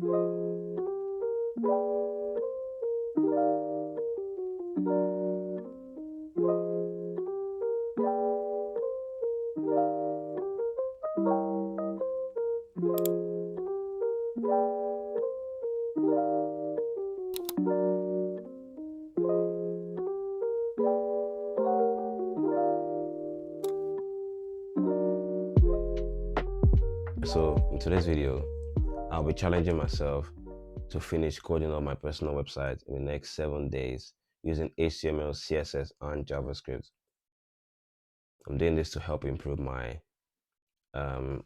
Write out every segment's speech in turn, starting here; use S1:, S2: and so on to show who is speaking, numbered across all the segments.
S1: So in today's video, I'll be challenging myself to finish coding on my personal website in the next 7 days using HTML, CSS, and JavaScript. I'm doing this to help improve my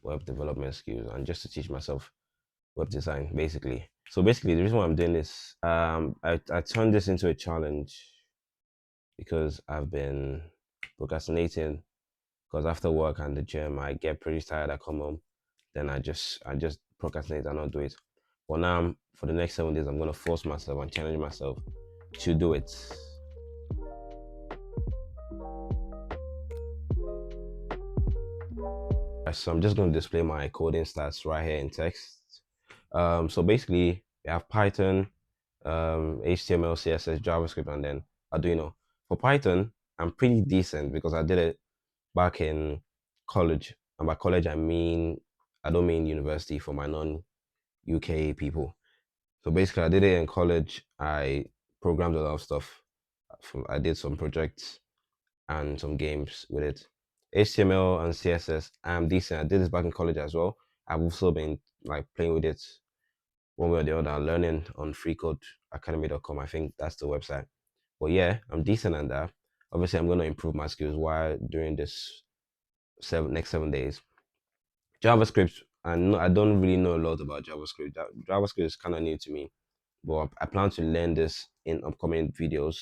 S1: web development skills and just to teach myself web design, basically. So basically, the reason why I'm doing this, I turned this into a challenge because I've been procrastinating. Because after work and the gym, I get pretty tired. I come home, then I just procrastinate and not do it. But now, for the next 7 days, I'm gonna force myself and challenge myself to do it. So I'm just going to display my coding stats right here in text. So basically, we have Python, HTML, CSS, JavaScript, and then Arduino. For Python, I'm pretty decent because I did it back in college. And by college, I don't mean university for my non-UK people. So basically, I did it in college. I programmed a lot of stuff. I did some projects and some games with it. HTML and CSS, I'm decent. I did this back in college as well. I've also been like playing with it one way or the other, learning on freecodeacademy.com. I think that's the website. But yeah, I'm decent at that. Obviously, I'm going to improve my skills while during this next 7 days. JavaScript, I don't really know a lot about JavaScript. JavaScript is kind of new to me, but I plan to learn this in upcoming videos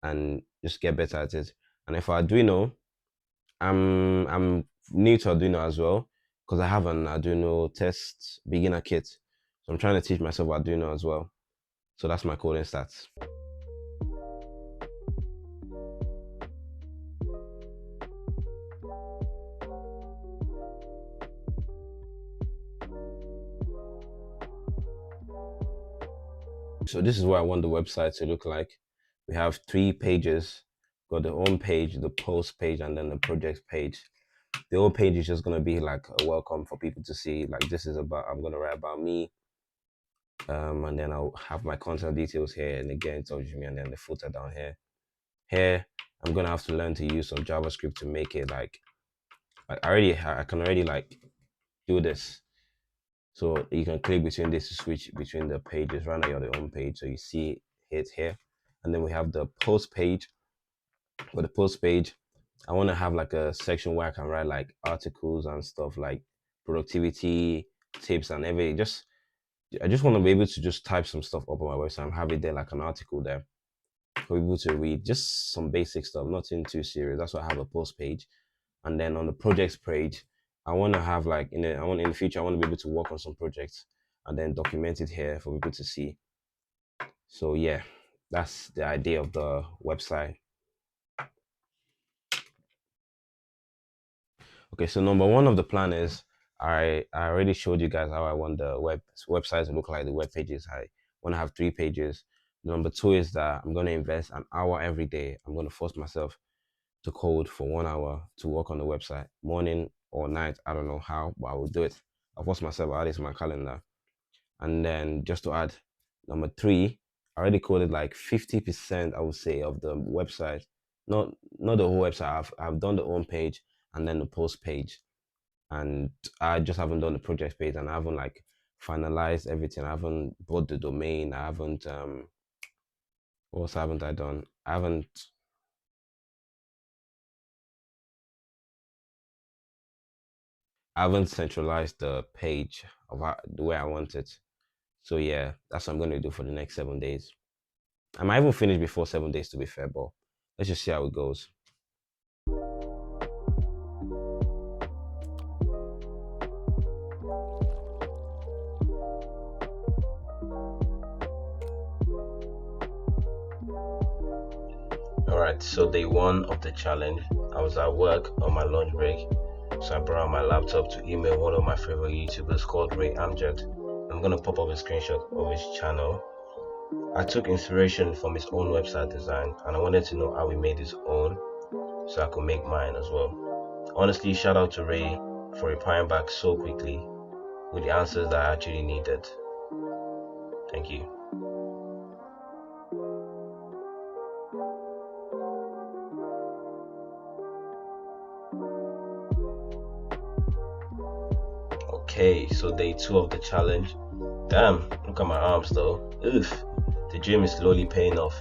S1: and just get better at it. And if Arduino, I'm new to Arduino as well because I have an Arduino test beginner kit. So I'm trying to teach myself Arduino as well. So that's my coding stats. So this is what I want the website to look like. We have 3 pages. Got the home page, the post page, and then the project page. The whole page is just gonna be like a welcome for people to see. Like this is about, I'm gonna write about me, and then I'll have my contact details here, and get in touch with me, and then the footer down here. Here, I'm gonna have to learn to use some JavaScript to make it like I can already like do this. So you can click between this to switch between the pages. Right now you're on the home page, so you see it here. And then we have the post page. For the post page, I want to have like a section where I can write like articles and stuff like productivity tips and everything. I just want to be able to just type some stuff up on my website and have it there like an article there for people to read. Just some basic stuff, nothing too serious. That's why I have a post page. And then on the projects page, I want to have like in the future I want to be able to work on some projects and then document it here for people to see. So yeah, that's the idea of the website. Okay, so number one of the plan is I already showed you guys how I want the website to look like, the web pages. I want to have 3 pages. Number 2 is that I'm going to invest an hour every day. I'm going to force myself to code for 1 hour to work on the website, morning or night. I don't know how, but I will do it. I'll force myself. I'll add it to my calendar. And then just to add, number 3, I already coded like 50%, I would say, of the website. Not the whole website. I've done the home page and then the post page. And I just haven't done the project page, and I haven't like finalized everything. I haven't bought the domain. I haven't what else haven't I done? I haven't centralized the page of the way I want it. So yeah, that's what I'm going to do for the next 7 days. I might even finish before 7 days, to be fair, but let's just see how it goes. Alright, so day 1 of the challenge, I was at work on my lunch break. So I brought out my laptop to email one of my favorite YouTubers called Ray Amjad. I'm gonna pop up a screenshot of his channel. I took inspiration from his own website design, and I wanted to know how he made his own so I could make mine as well. Honestly, shout out to Ray for replying back so quickly with the answers that I actually needed. Thank you. Okay, so day 2 of the challenge. Damn, look at my arms though. Oof, the gym is slowly paying off.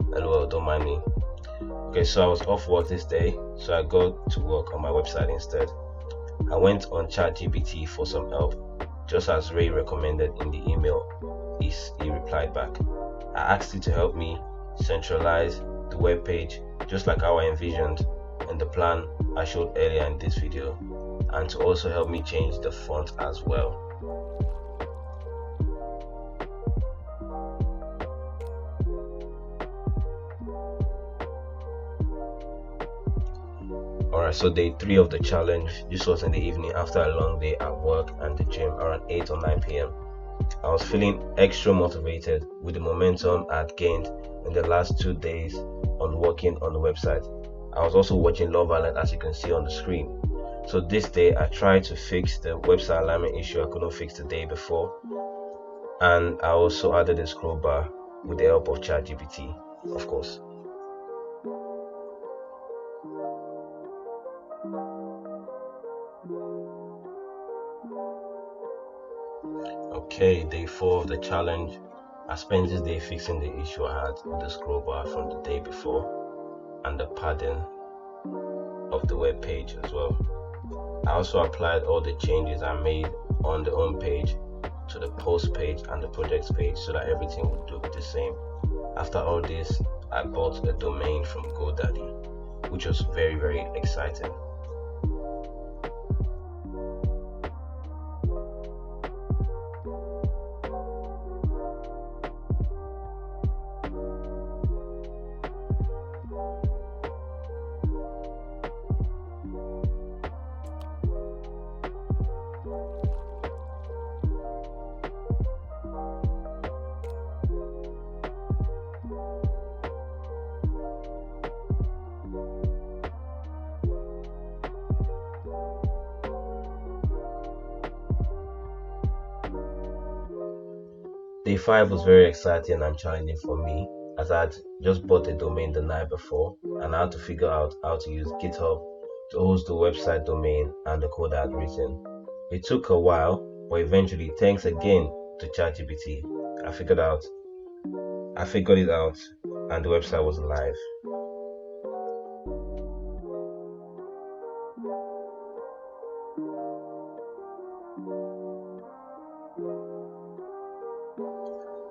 S1: LOL, don't mind me. Okay, so I was off work this day, so I got to work on my website instead. I went on ChatGPT for some help, just as Ray recommended in the email he replied back. I asked it to help me centralize the web page, just like how I envisioned in the plan I showed earlier in this video, and to also help me change the font as well. Alright, so day 3 of the challenge. This was in the evening after a long day at work and the gym around 8 or 9 p.m. I was feeling extra motivated with the momentum I had gained in the last 2 days on working on the website. I was also watching Love Island, as you can see on the screen. So this day I tried to fix the website alignment issue I couldn't fix the day before, and I also added a scroll bar with the help of ChatGPT, of course. Okay, day 4 of the challenge. I spent this day fixing the issue I had with the scroll bar from the day before and the padding of the web page as well. I also applied all the changes I made on the home page to the post page and the projects page so that everything would look the same. After all this, I bought a domain from GoDaddy, which was very, very exciting. Day 5 was very exciting and challenging for me, as I had just bought a domain the night before and I had to figure out how to use GitHub to host the website domain and the code I had written. It took a while, but eventually, thanks again to ChatGPT, I figured it out and the website was live.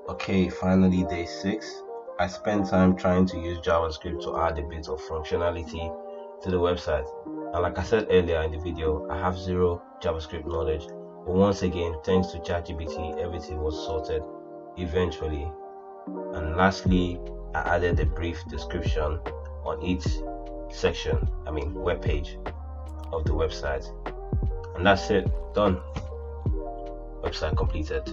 S1: Okay, finally day 6. I spent time trying to use JavaScript to add a bit of functionality to the website. And like I said earlier in the video, I have zero JavaScript knowledge. But once again, thanks to ChatGPT, everything was sorted eventually. And lastly, I added a brief description on each web page of the website. And that's it, done. Website completed.